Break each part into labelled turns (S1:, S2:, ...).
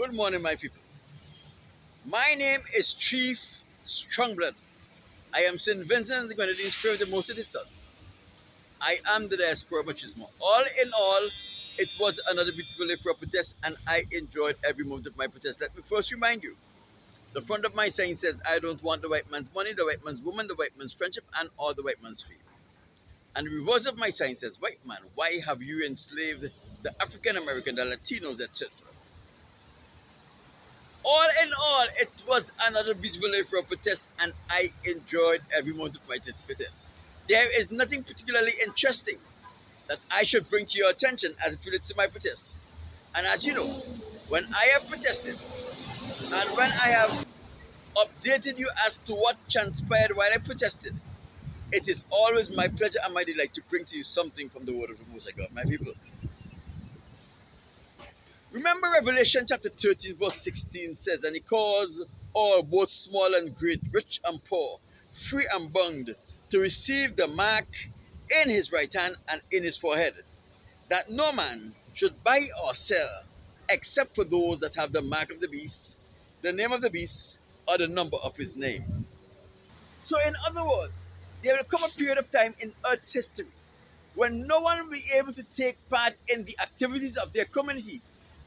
S1: Good morning, my people. My name is Chief Strongblood. I am St. Vincent the Grenadine Spirit of Most Son. I am the diaspora machismo. All in all, it was another beautiful day for a protest, and I enjoyed every moment of my protest. Let me first remind you, the front of my sign says, I don't want the white man's money, the white man's woman, the white man's friendship, and all the white man's fee. And the reverse of my sign says, white man, why have you enslaved the African American, the Latinos, etc.? All in all, it was another beautiful day for a protest, and I enjoyed every moment of my protest. There is nothing particularly interesting that I should bring to your attention as it relates to my protest. And as you know, when I have protested and when I have updated you as to what transpired while I protested, it is always my pleasure and my delight to bring to you something from the word of the Most High God, my people. Remember Revelation chapter 13 verse 16 says, and he calls all, both small and great, rich and poor, free and bond, to receive the mark in his right hand and in his forehead, that no man should buy or sell except for those that have the mark of the beast, the name of the beast, or the number of his name. So in other words, there will come a period of time in Earth's history when no one will be able to take part in the activities of their community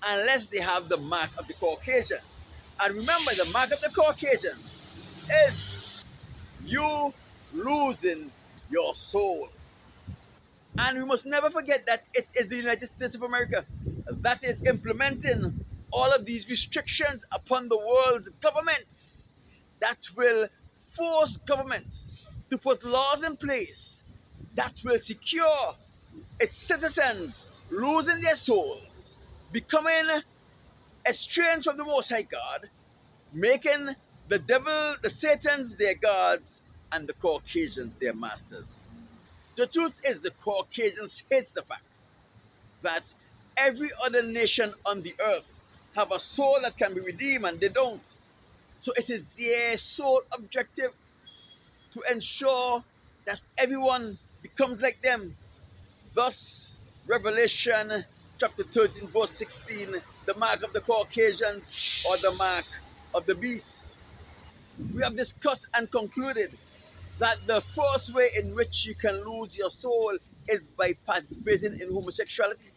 S1: unless they have the mark of the Caucasians. And remember, the mark of the Caucasians is you losing your soul. And we must never forget that it is the United States of America that is implementing all of these restrictions upon the world's governments that will force governments to put laws in place that will secure its citizens losing their souls, becoming estranged from the Most High God, making the devil, the Satans their gods, and the Caucasians their masters. The truth is, the Caucasians hates the fact that every other nation on the earth have a soul that can be redeemed and they don't. So it is their sole objective to ensure that everyone becomes like them. Thus, Revelation chapter 13 verse 16, the mark of the Caucasians or the mark of the beast. We have discussed and concluded that the first way in which you can lose your soul is by participating in homosexuality.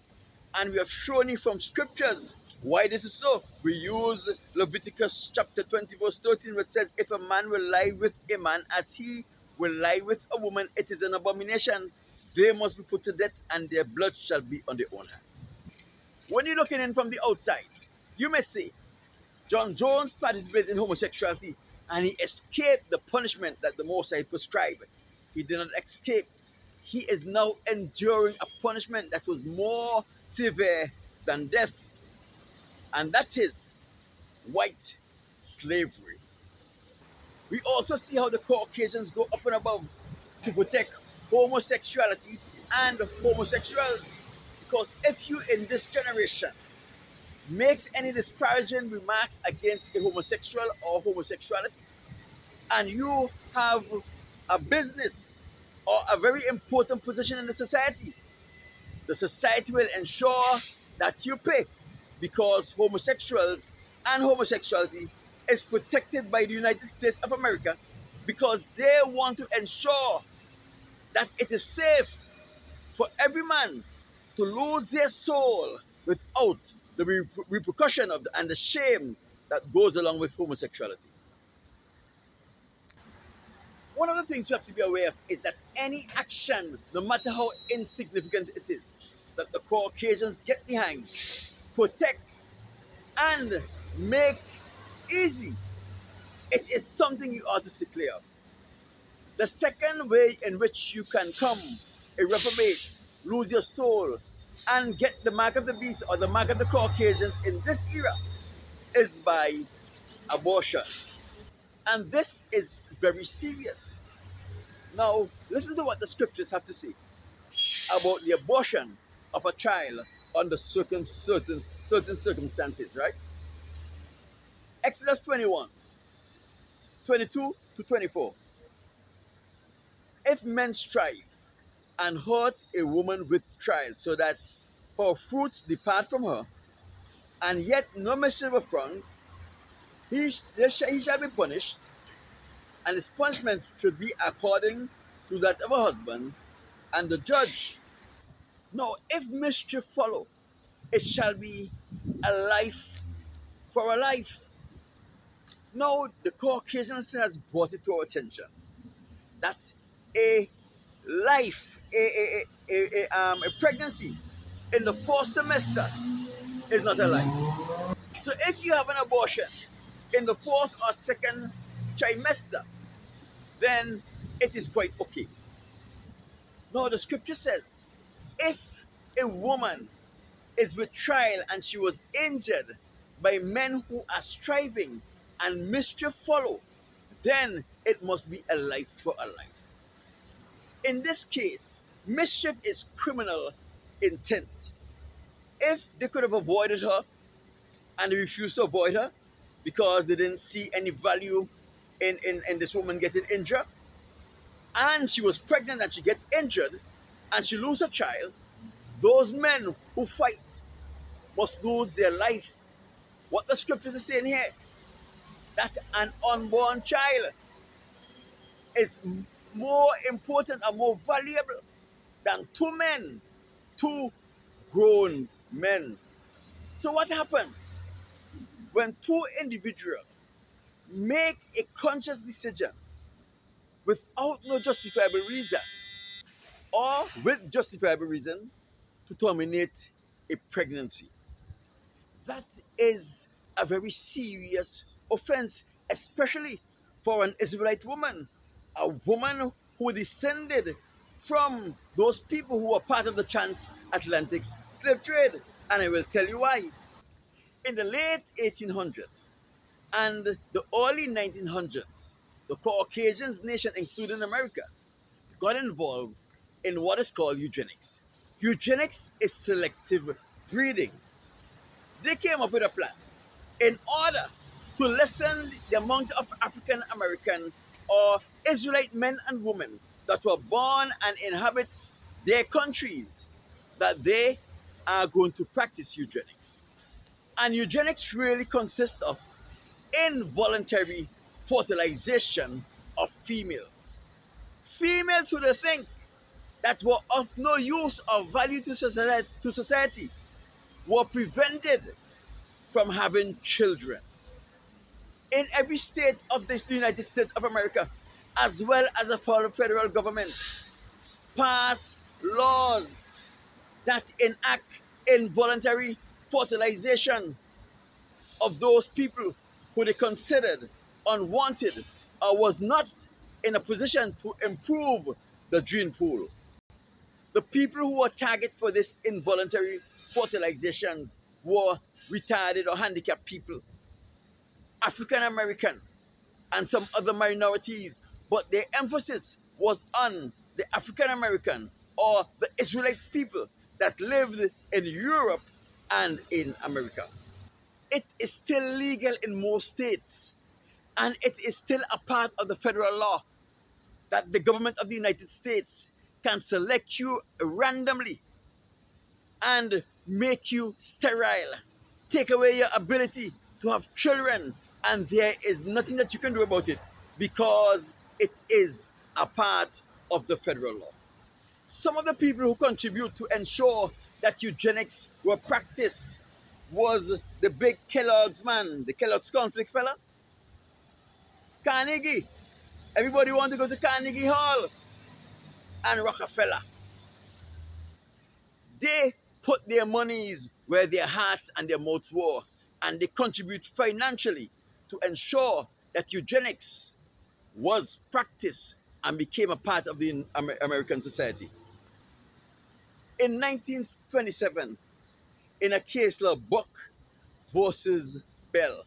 S1: And we have shown you from scriptures why this is so. We use Leviticus chapter 20 verse 13, which says, if a man will lie with a man as he will lie with a woman, it is an abomination. They must be put to death, and their blood shall be on their own hands. When you're looking in from the outside, you may say, John Jones participated in homosexuality and he escaped the punishment that the Most High prescribed. He did not escape. He is now enduring a punishment that was more severe than death, and that is white slavery. We also see how the Caucasians go up and above to protect homosexuality and homosexuals. Because if you in this generation makes any disparaging remarks against a homosexual or homosexuality, and you have a business or a very important position in the society will ensure that you pay, because homosexuals and homosexuality is protected by the United States of America, because they want to ensure that it is safe for every man to lose their soul without the repercussion of and the shame that goes along with homosexuality. One of the things you have to be aware of is that any action, no matter how insignificant it is, that the Caucasians get behind, protect, and make easy, it is something you ought to stay clear of. The second way in which you can come a reprobate, lose your soul, and get the mark of the beast or the mark of the Caucasians in this era is by abortion. And this is very serious. Now, listen to what the scriptures have to say about the abortion of a child under certain circumstances, right? Exodus 21, 22 to 24. If men strive and hurt a woman with child so that her fruits depart from her, and yet no mercy was found, he shall be punished, and his punishment should be according to that of a husband and the judge. Now, if mischief follow, it shall be a life for a life. Now, the Caucasians has brought it to our attention that a life, a pregnancy in the fourth semester is not a life. So if you have an abortion in the fourth or second trimester, then it is quite okay. Now the scripture says, if a woman is with trial and she was injured by men who are striving and mischief follow, then it must be a life for a life. In this case, mischief is criminal intent. If they could have avoided her and they refused to avoid her because they didn't see any value in this woman getting injured, and she was pregnant and she get injured and she lose a child, those men who fight must lose their life. What the scriptures are saying here, that an unborn child is more important and more valuable than two grown men. So what happens when two individuals make a conscious decision without no justifiable reason, or with justifiable reason, to terminate a pregnancy? That is a very serious offense, especially for an Israelite woman, a woman who descended from those people who were part of the transatlantic slave trade. And I will tell you why. In the late 1800s and the early 1900s, the Caucasians nation, including America, got involved in what is called eugenics. Eugenics is selective breeding. They came up with a plan in order to lessen the amount of African American or Israelite men and women that were born and inhabit their countries, that they are going to practice eugenics. And eugenics really consists of involuntary fertilization of females. Females who they think that were of no use or value to society were prevented from having children. In every state of the United States of America, as well as the federal government, pass laws that enact involuntary fertilization of those people who they considered unwanted or was not in a position to improve the gene pool. The people who were targeted for this involuntary fertilizations were retarded or handicapped people, African American, and some other minorities, but their emphasis was on the African American or the Israelite people that lived in Europe and in America. It is still legal in most states, and it is still a part of the federal law that the government of the United States can select you randomly and make you sterile, take away your ability to have children, and there is nothing that you can do about it because it is a part of the federal law. Some of the people who contribute to ensure that eugenics were practiced was the big Kellogg's man, the Kellogg's conflict fella, Carnegie. Everybody want to go to Carnegie Hall, and Rockefeller. They put their monies where their hearts and their mouths were, and they contribute financially to ensure that eugenics was practiced and became a part of the American society. In 1927, in a case law, Buck versus Bell,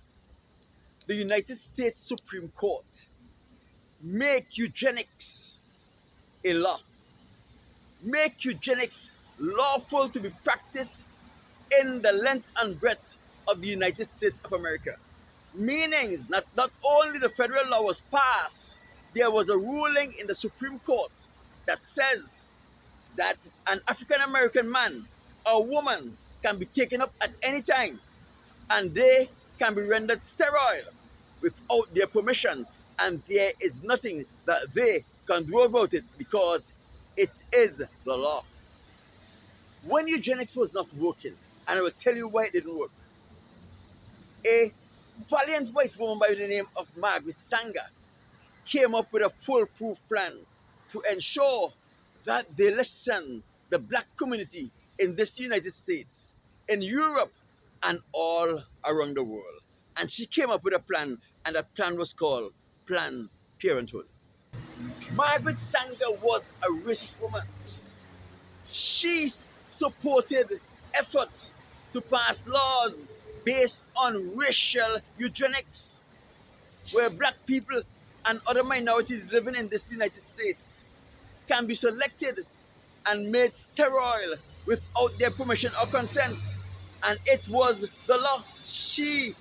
S1: the United States Supreme Court make eugenics a law, make eugenics lawful to be practiced in the length and breadth of the United States of America. Meaning not only the federal law was passed, there was a ruling in the Supreme Court that says that an African American man or woman can be taken up at any time and they can be rendered sterile without their permission, and there is nothing that they can do about it because it is the law. When eugenics was not working, and I will tell you why it didn't work, a valiant white woman by the name of Margaret Sanger came up with a foolproof plan to ensure that they lessen the black community in this United States, in Europe, and all around the world. And she came up with a plan, and that plan was called Planned Parenthood. Margaret Sanger was a racist woman. She supported efforts to pass laws based on racial eugenics, where black people and other minorities living in this United States can be selected and made sterile without their permission or consent. And it was the law. She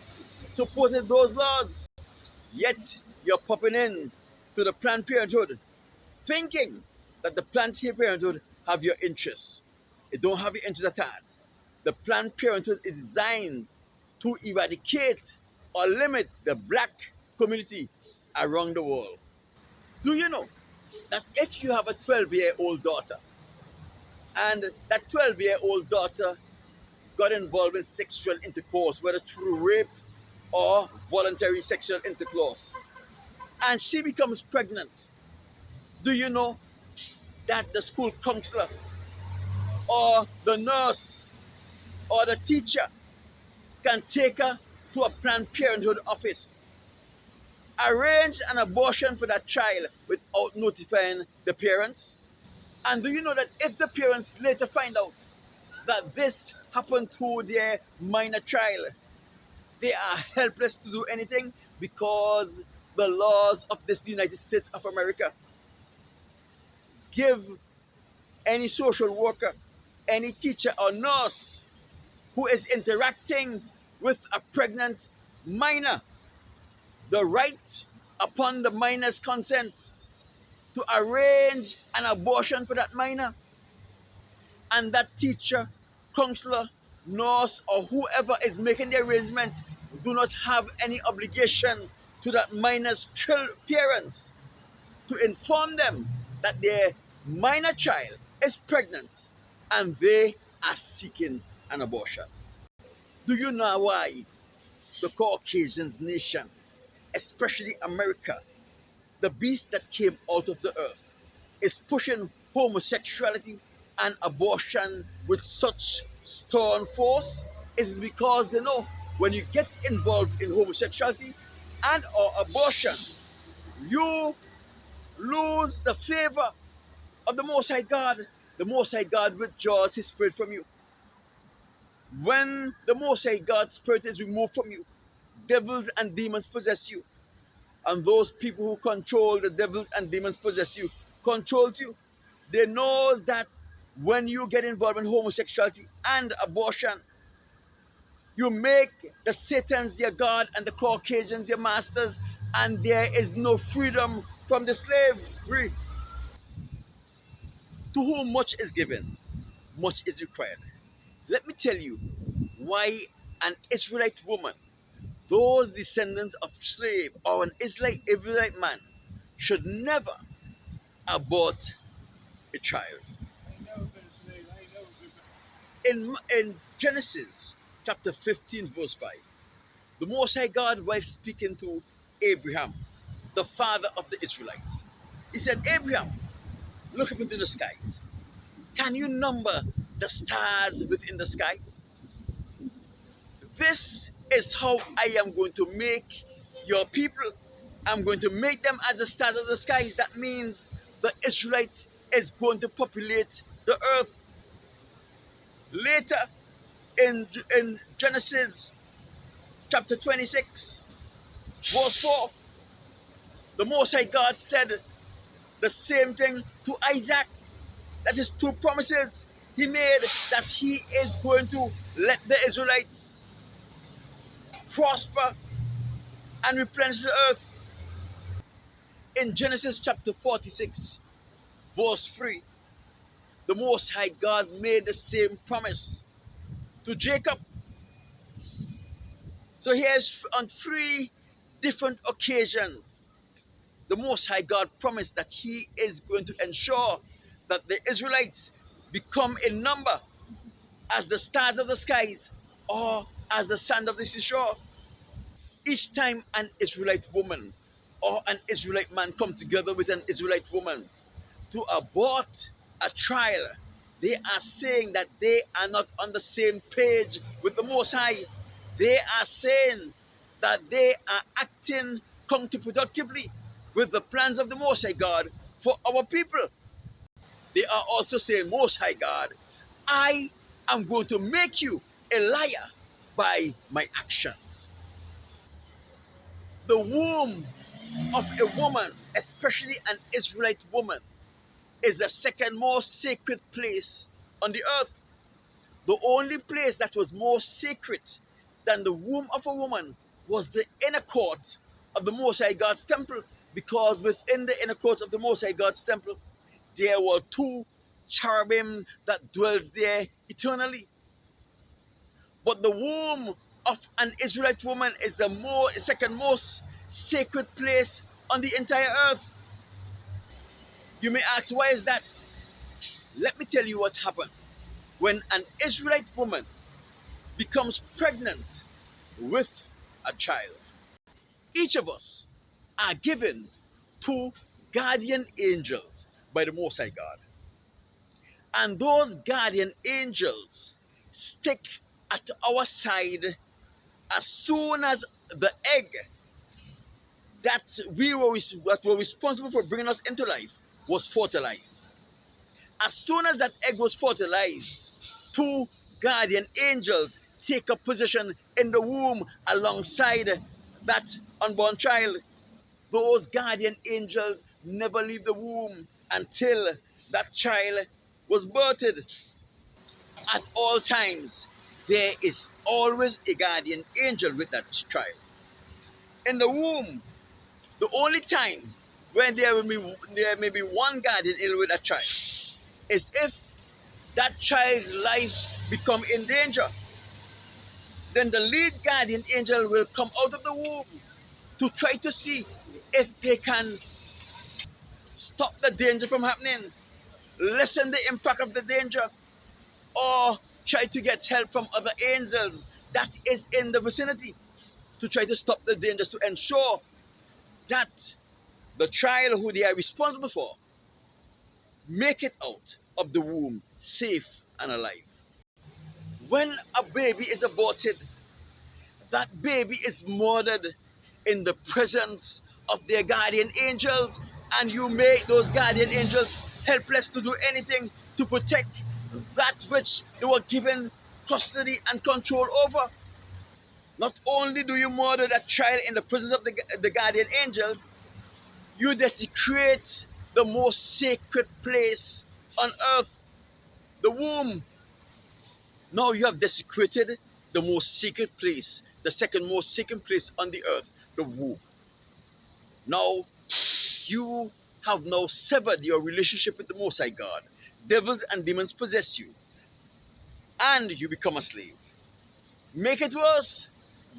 S1: supported those laws. Yet you're popping in to the Planned Parenthood thinking that the Planned Parenthood have your interests. It don't have your interests at all. The Planned Parenthood is designed to eradicate or limit the black community around the world. Do you know that if you have a 12-year-old daughter and that 12-year-old daughter got involved in sexual intercourse, whether through rape or voluntary sexual intercourse, and she becomes pregnant, do you know that the school counselor or the nurse or the teacher can take her to a Planned Parenthood office, arrange an abortion for that child without notifying the parents? And do you know that if the parents later find out that this happened to their minor child, they are helpless to do anything because the laws of this United States of America give any social worker, any teacher or nurse who is interacting with a pregnant minor the right, upon the minor's consent, to arrange an abortion for that minor. And that teacher, counselor, nurse, or whoever is making the arrangement do not have any obligation to that minor's parents to inform them that their minor child is pregnant and they are seeking an abortion. Do you know why the Caucasians nations, especially America, the beast that came out of the earth, is pushing homosexuality and abortion with such stern force? Is because they know when you get involved in homosexuality and or abortion, you lose the favor of the Most High God. The Most High God withdraws His Spirit from you. When the Most High God's Spirit is removed from you, devils and demons possess you. And those people who control the devils and demons possess you, controls you. They knows that when you get involved in homosexuality and abortion, you make the Satans your God and the Caucasians your masters, and there is no freedom from the slavery. To whom much is given, much is required. Let me tell you why an Israelite woman, those descendants of slave or an Israelite man, should never abort a child. In Genesis chapter 15, verse 5, the Most High God, while speaking to Abraham, the father of the Israelites, He said, Abraham, look up into the skies. Can you number the stars within the skies? This is how I am going to make your people. I'm going to make them as the stars of the skies. That means the Israelites is going to populate the earth. Later in Genesis chapter 26, verse 4, the Most High God said the same thing to Isaac. That is two promises He made, that He is going to let the Israelites prosper and replenish the earth. In Genesis chapter 46, verse 3, the Most High God made the same promise to Jacob. So here's on three different occasions the Most High God promised that He is going to ensure that the Israelites become in number as the stars of the skies or as the sand of the seashore. Each time an Israelite woman or an Israelite man come together with an Israelite woman to abort a trial, they are saying that they are not on the same page with the Most High. They are saying that they are acting counterproductively with the plans of the Most High God for our people. They are also saying, Most High God, I am going to make you a liar by my actions. The womb of a woman, especially an Israelite woman, is the second most sacred place on the earth. The only place that was more sacred than the womb of a woman was the inner court of the Most High God's temple, because within the inner courts of the Most High God's temple, there were two cherubim that dwells there eternally. But the womb of an Israelite woman is the second most sacred place on the entire earth. You may ask, why is that? Let me tell you what happened. When an Israelite woman becomes pregnant with a child, each of us are given two guardian angels by the Most High God. And those guardian angels stick at our side as soon as the egg that were responsible for bringing us into life was fertilized. As soon as that egg was fertilized, two guardian angels take up position in the womb alongside that unborn child. Those guardian angels never leave the womb until that child was birthed. At all times, there is always a guardian angel with that child. In the womb, the only time when there may be one guardian angel with a child is if that child's life become in danger. Then the lead guardian angel will come out of the womb to try to see if they can stop the danger from happening, lessen the impact of the danger, or try to get help from other angels that is in the vicinity to try to stop the dangers, to ensure that the child who they are responsible for make it out of the womb safe and alive. When a baby is aborted, that baby is murdered in the presence of their guardian angels, and you make those guardian angels helpless to do anything to protect that which they were given custody and control over. Not only do you murder that child in the presence of the guardian angels, you desecrate the most sacred place on earth, the womb. Now you have desecrated the most sacred place, the second most sacred place on the earth, the womb. Now you have now severed your relationship with the Most High God. Devils and demons possess you, and you become a slave. Make it worse.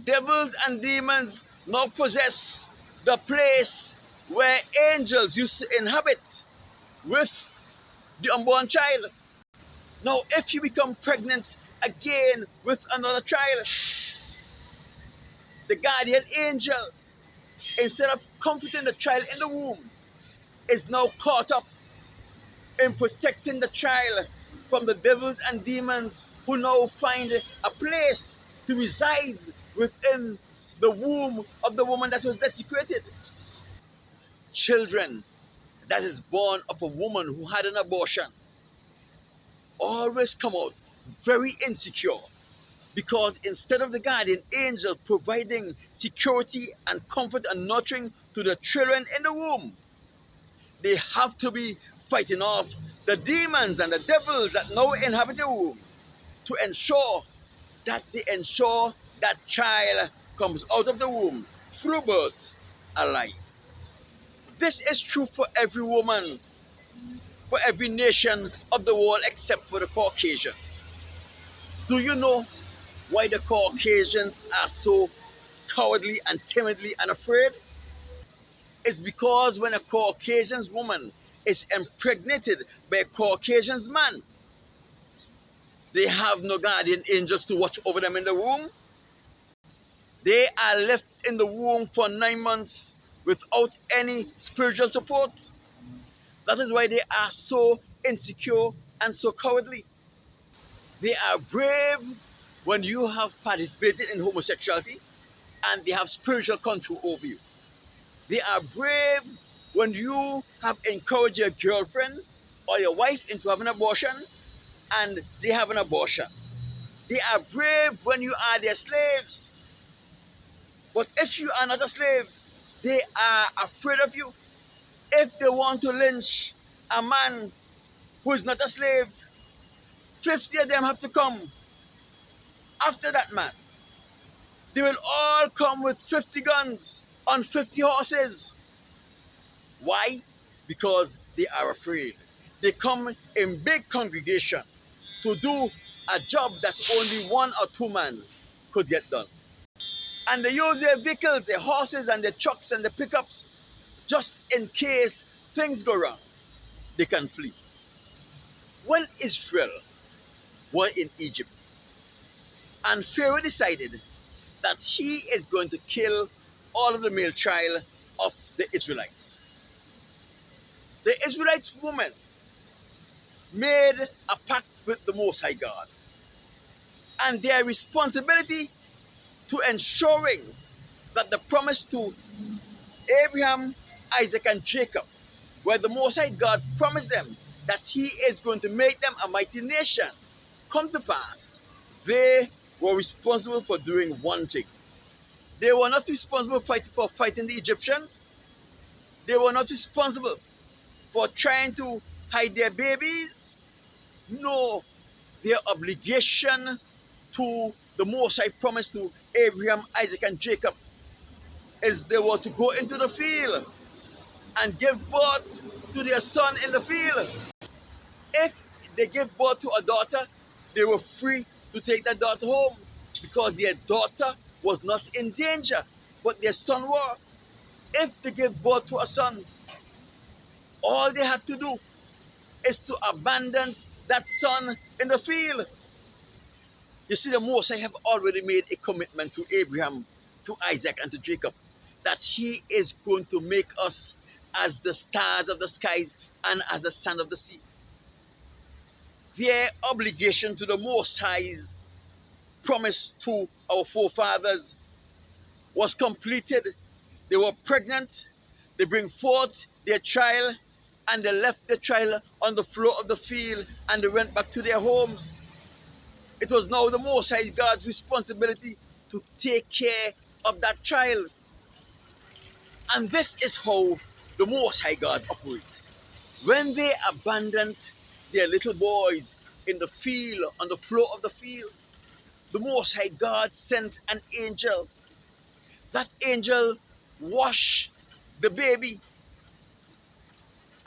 S1: Devils and demons now possess the place where angels used to inhabit with the unborn child. Now, if you become pregnant again with another child, the guardian angels, instead of comforting the child in the womb, is now caught up in protecting the child from the devils and demons who now find a place to reside within the womb of the woman that was desecrated. Children that is born of a woman who had an abortion always come out very insecure, because instead of the guardian angel providing security and comfort and nurturing to the children in the womb, they have to be fighting off the demons and the devils that now inhabit the womb to ensure that child comes out of the womb through birth alive. This is true for every woman, for every nation of the world except for the Caucasians. Do you know why the Caucasians are so cowardly and timidly and afraid? It's because when a Caucasian woman is impregnated by a Caucasian man, they have no guardian angels to watch over them in the womb. They are left in the womb for 9 months without any spiritual support. That is why they are so insecure and so cowardly. They are brave when you have participated in homosexuality and they have spiritual control over you. They are brave when you have encouraged your girlfriend or your wife into having an abortion and they have an abortion. They are brave when you are their slaves. But if you are not a slave, they are afraid of you. If they want to lynch a man who is not a slave, 50 of them have to come after that man. They will all come with 50 guns on 50 horses. Why? Because they are afraid. They come in big congregation to do a job that only one or two men could get done. And they use their vehicles, their horses and their trucks and the pickups, just in case things go wrong, they can flee. When Israel were in Egypt, and Pharaoh decided that he is going to kill all of the male child of the Israelites. The Israelites women made a pact with the Most High God, and their responsibility to ensuring that the promise to Abraham, Isaac, and Jacob, where the Most High God promised them that he is going to make them a mighty nation, come to pass. They were responsible for doing one thing. They were not responsible for fighting the Egyptians. They were not responsible for trying to hide their babies. No, their obligation to the Most High promise to Abraham, Isaac, and Jacob is they were to go into the field and give birth to their son in the field. If they give birth to a daughter, they were free to take that daughter home because their daughter was not in danger, but their son were. If they give birth to a son, all they had to do is to abandon that son in the field. You see, the Most High have already made a commitment to Abraham, to Isaac, and to Jacob that he is going to make us as the stars of the skies and as the sand of the sea. Their obligation to the Most High's promise to our forefathers was completed. They were pregnant, they bring forth their child, and they left the child on the floor of the field and they went back to their homes. It was now the Most High God's responsibility to take care of that child. And this is how the Most High God operate. When they abandoned their little boys in the field, on the floor of the field, the Most High God sent an angel. That angel washed the baby,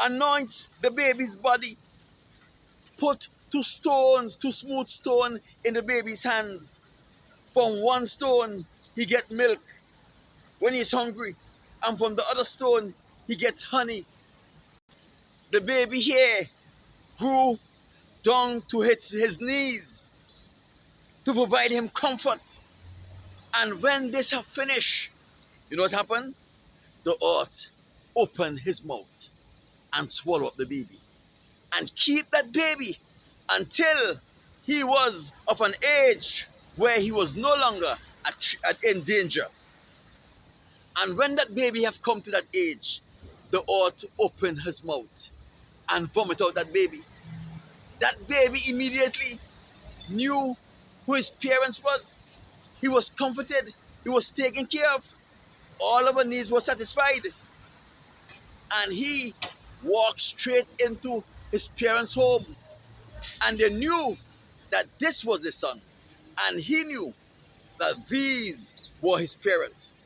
S1: anoints the baby's body, put two stones, two smooth stones in the baby's hands. From one stone, he gets milk when he's hungry, and from the other stone, he gets honey. The baby here grew down to his knees to provide him comfort. And when this have finished, you know what happened? The earth opened his mouth and swallowed up the baby and keep that baby until he was of an age where he was no longer in danger. And when that baby have come to that age, the earth opened his mouth and vomit out that baby. That baby immediately knew who his parents was. He was comforted. He was taken care of. All of her needs were satisfied. And he walked straight into his parents' home. And they knew that this was his son. And he knew that these were his parents.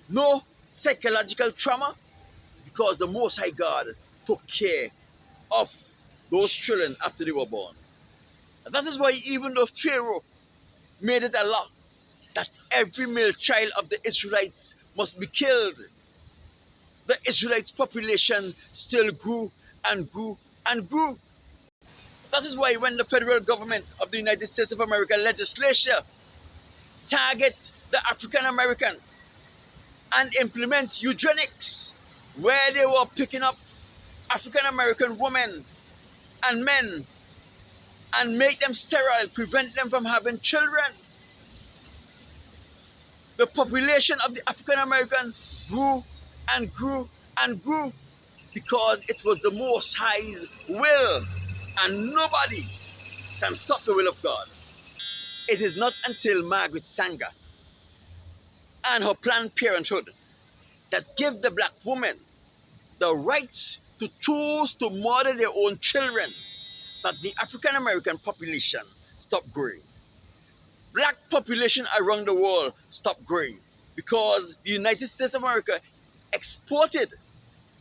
S1: No psychological trauma because the Most High God took care of those children after they were born. And that is why even though Pharaoh made it a law that every male child of the Israelites must be killed. The Israelites' population still grew and grew and grew. That is why when the federal government of the United States of America legislature target the African American and implement eugenics, where they were picking up African American women and men and make them sterile, prevent them from having children, the population of the African American grew and grew and grew because it was the Most High's will, and nobody can stop the will of God. It is not until Margaret Sanger and her Planned Parenthood that give the black woman the rights to choose to murder their own children that the African American population stopped growing. Black population around the world stopped growing because the United States of America exported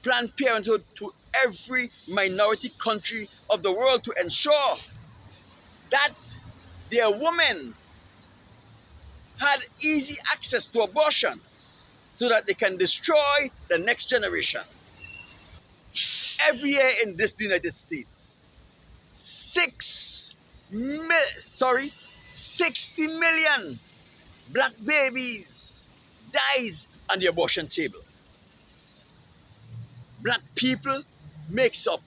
S1: Planned Parenthood to every minority country of the world to ensure that their women had easy access to abortion so that they can destroy the next generation. Every year in this United States, 60 million black babies dies on the abortion table. Black people makes up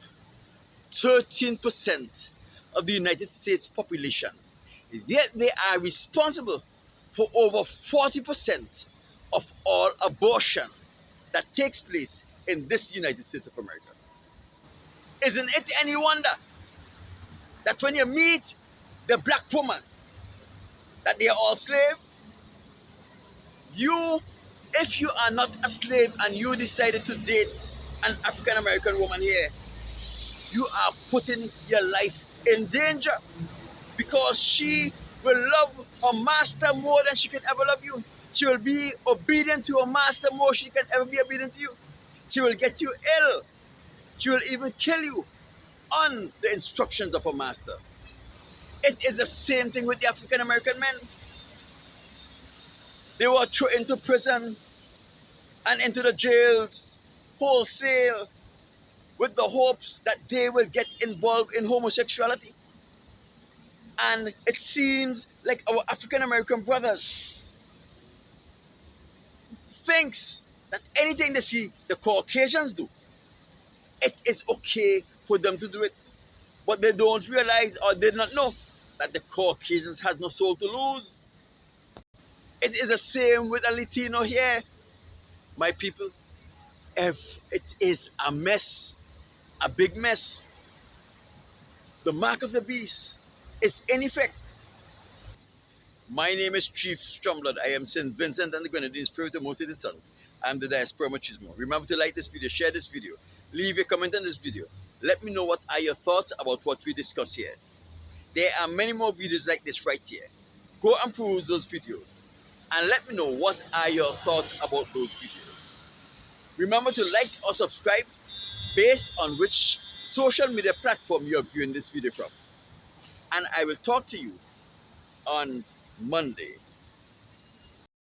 S1: 13% of the United States population, yet they are responsible for over 40% of all abortion that takes place in this United States of America. Isn't it any wonder that when you meet the black woman, that they are all slaves? If you are not a slave and you decided to date an African American woman here, you are putting your life in danger because she will love her master more than she can ever love you. She will be obedient to her master more than she can ever be obedient to you. She will get you ill. She will even kill you on the instructions of her master. It is the same thing with the African American men. They were thrown into prison and into the jails wholesale with the hopes that they will get involved in homosexuality. And it seems like our African American brothers thinks that anything they see the Caucasians do, it is okay for them to do it. But they don't realize or did not know that the Caucasians has no soul to lose. It is the same with a Latino here, my people. If it is a mess, a big mess, the mark of the beast is in effect. My name is Chief Strumblood. I am St. Vincent and the Grenadine Spirit of Motivated Son. I am the Diaspora Machismo. Remember to like this video, share this video, leave a comment on this video. Let me know what are your thoughts about what we discuss here. There are many more videos like this right here. Go and peruse those videos and let me know what are your thoughts about those videos. Remember to like or subscribe based on which social media platform you are viewing this video from. And I will talk to you on Monday.